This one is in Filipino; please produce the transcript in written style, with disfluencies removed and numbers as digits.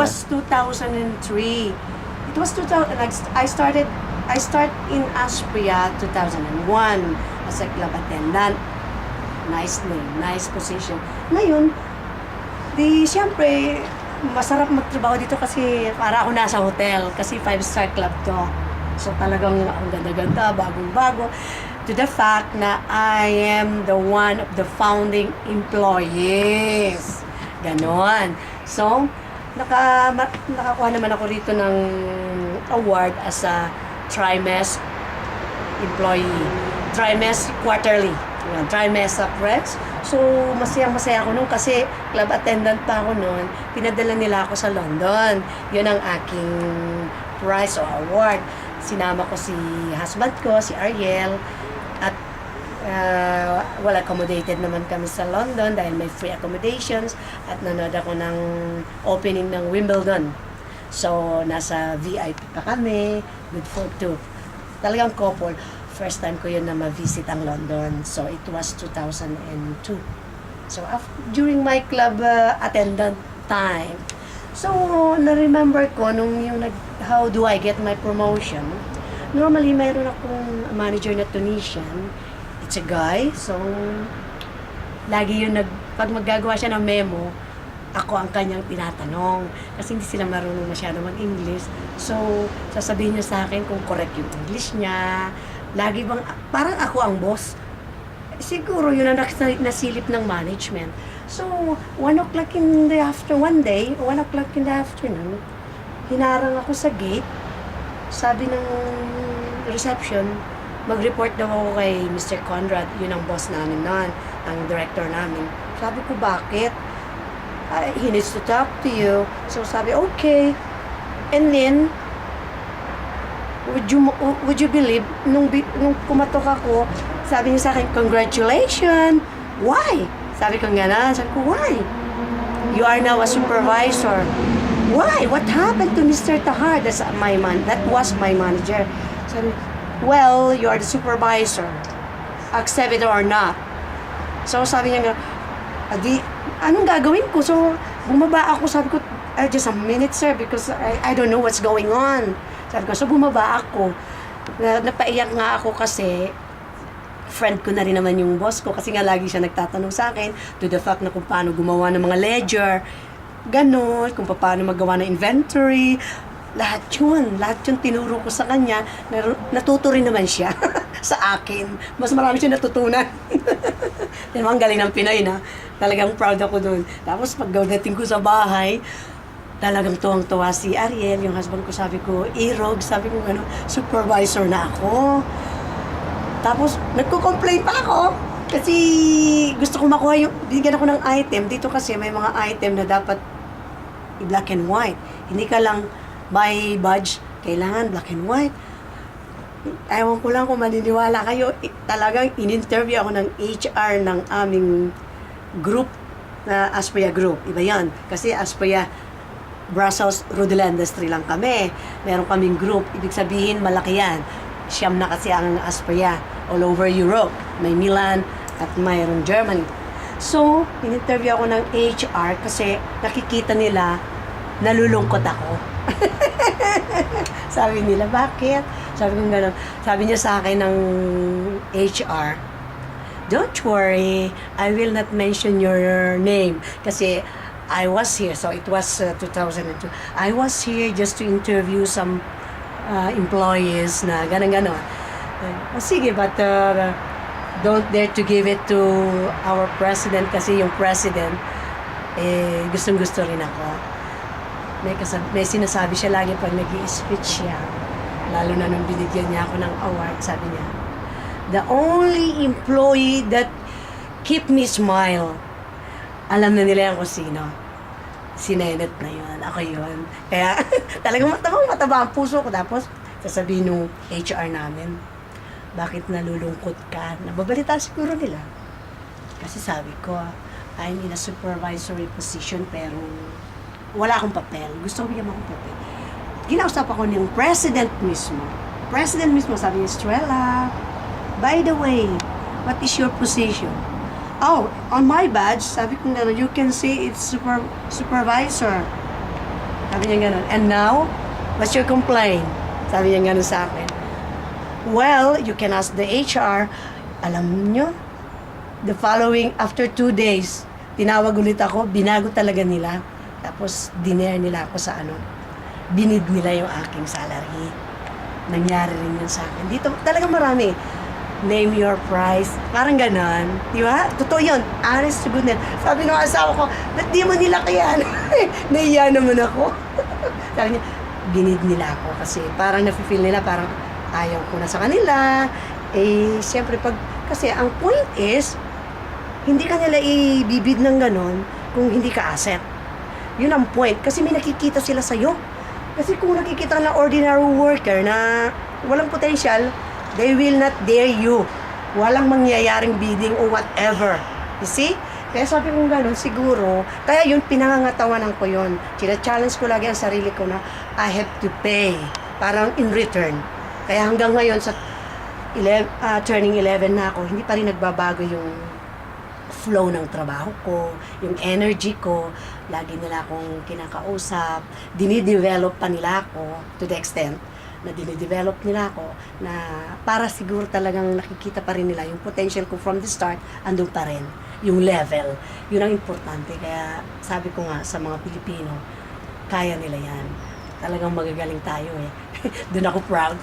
was 2003. It was 2000. I start in Aspria 2001 as a club attendant. Nice name, nice position. Ngayon, siyempre, masarap magtrabaho dito kasi para ako nasa hotel kasi 5-star club to. So talagang ang ganda-ganda, bagong-bago. To the fact na I am the one of the founding employees. Ganon. So, nakakuha naman ako rito ng award as a trimest employee. Trimest quarterly. Trimest Press. So, masayang-masaya ako nung kasi club attendant pa ako noon. Pinadala nila ako sa London. Yun ang aking prize o award. Sinama ko si husband ko, si Ariel. At well accommodated naman kami sa London dahil may free accommodations. At nanood ako ng opening ng Wimbledon. So, nasa VIP pa kami. Good food too. Talagang couple. First time ko yun na ma-visit ang London. So, it was 2002. So, during my club attendant time. So, na-remember ko nung how do I get my promotion. Normally, mayroon akong manager na Tunisian. It's a guy. So, lagi yun pag maggagawa siya ng memo, ako ang kanyang tinatanong. Kasi hindi sila marunong masyado mag-English. So, sasabihin niya sa akin kung correct yung English niya. Lagi bang, parang ako ang boss. Siguro yun ang nasilip ng management. So, 1 o'clock in the afternoon, one day, 1 o'clock in the afternoon, hinarang ako sa gate. Sabi ng reception, mag-report daw ako kay Mr. Conrad, yun ang boss namin noon, ang director namin. Sabi ko, bakit? He needs to talk to you. So, sabi, okay. And then, would you believe, nung kumatok ako, sabi niya sa akin, congratulations! Why? Sabi ko gano'n. Sabi ko, why? You are now a supervisor. Why? What happened to Mr. Tahar? That was my manager. Sabi, well, you are the supervisor. Accept it or not. So, sabi niya gano'n, anong gagawin ko? So, bumaba ako. Sabi ko, just a minute, sir, because I don't know what's going on. Sabi ko, so bumaba ako. Napaiyak nga ako kasi friend ko na rin naman yung boss ko kasi nga lagi siya nagtatanong sa akin to the fact na kung paano gumawa ng mga ledger, ganon, kung paano magawa ng inventory, lahat yun tinuro ko sa kanya, natuto rin naman siya sa akin. Mas marami siya natutunan. Ang galing ng Pinoy na, talagang proud ako dun. Tapos pagdating ko sa bahay, talagang tuwang-tuwa si Ariel, yung husband ko, sabi ko, Irog, sabi ko, supervisor na ako. Tapos, nagko-complain pa ako kasi gusto ko makuha bigyan ako ng item. Dito kasi may mga item na dapat i-black and white. Hindi ka lang may badge, kailangan black and white. Ewan ko lang kung maniniwala kayo, talagang in-interview ako ng HR ng aming group na Aspria Group. Iba yan. Kasi Aspria Brussels, Rodeland Industry lang kami. Meron kaming group. Ibig sabihin, malaki yan. Siyam na kasi ang Aspria all over Europe. May Milan at mayroong Germany. So, in-interview ako ng HR kasi nakikita nila nalulungkot ako. Sabi nila, bakit? Sabi ko gano'n. Sabi niya sa akin ng HR, don't worry, I will not mention your name kasi I was here, so it was 2002. I was here just to interview some employees na gano'n. Sige, but don't dare to give it to our president kasi yung president, gustong-gusto rin ako. May sinasabi siya lagi pag nag-i-speech siya, lalo na nung binigyan niya ako ng award, sabi niya, the only employee that keep me smile. Alam na nila yan kung sino. Si Nenet na yun. Ako yun. Kaya talagang mataba ang puso ko. Tapos sasabihin nung HR namin, bakit nalulungkot ka? Nababalita siguro nila. Kasi sabi ko, I'm in a supervisory position pero wala akong papel. Gusto ko bigyan mo akong papel. Ginausap ako ng president mismo. President mismo sabi niya, Estrella, by the way, what is your position? Oh, on my badge, sabi ko na, you can see it's supervisor. Sabi niya ganun. And now, what's your complaint? Sabi niya ganun sa akin. Well, you can ask the HR. Alam niyo, the following, after 2 days, tinawag ulit ako, binago talaga nila. Tapos, dinare nila ako sa binid nila yung aking salary. Nangyari rin yun sa akin. Dito, talagang marami. Name your price. Parang ganon. Di ba? Totoo yun. Honest to goodness. Sabi ng asawa ko, ba't di mo nila kaya? Nahiya naman ako. Sabi niya, binid nila ako kasi parang nafe-feel nila parang ayaw ko na sa kanila. Eh, siyempre kasi ang point is, hindi ka nila ibibid ng ganon kung hindi ka asset. Yun ang point. Kasi may nakikita sila sa'yo. Kasi kung nakikita ng ordinary worker na walang potential, they will not dare you. Walang mangyayaring bidding or whatever. You see? Kaya sabi ko gano'n, siguro, kaya yun, pinangangatawanan ko yun. Challenge ko lagi ang sarili ko na I have to pay. Parang in return. Kaya hanggang ngayon, sa turning 11 na ako, hindi pa rin nagbabago yung flow ng trabaho ko, yung energy ko, lagi nila akong kinakausap, dinidevelop pa nila ako to the extent na dinidevelop nila ako na para siguro talagang nakikita pa rin nila yung potential ko from the start, andun pa rin, yung level. Yun ang importante. Kaya sabi ko nga sa mga Pilipino, kaya nila yan. Talagang magagaling tayo eh. Doon ako proud.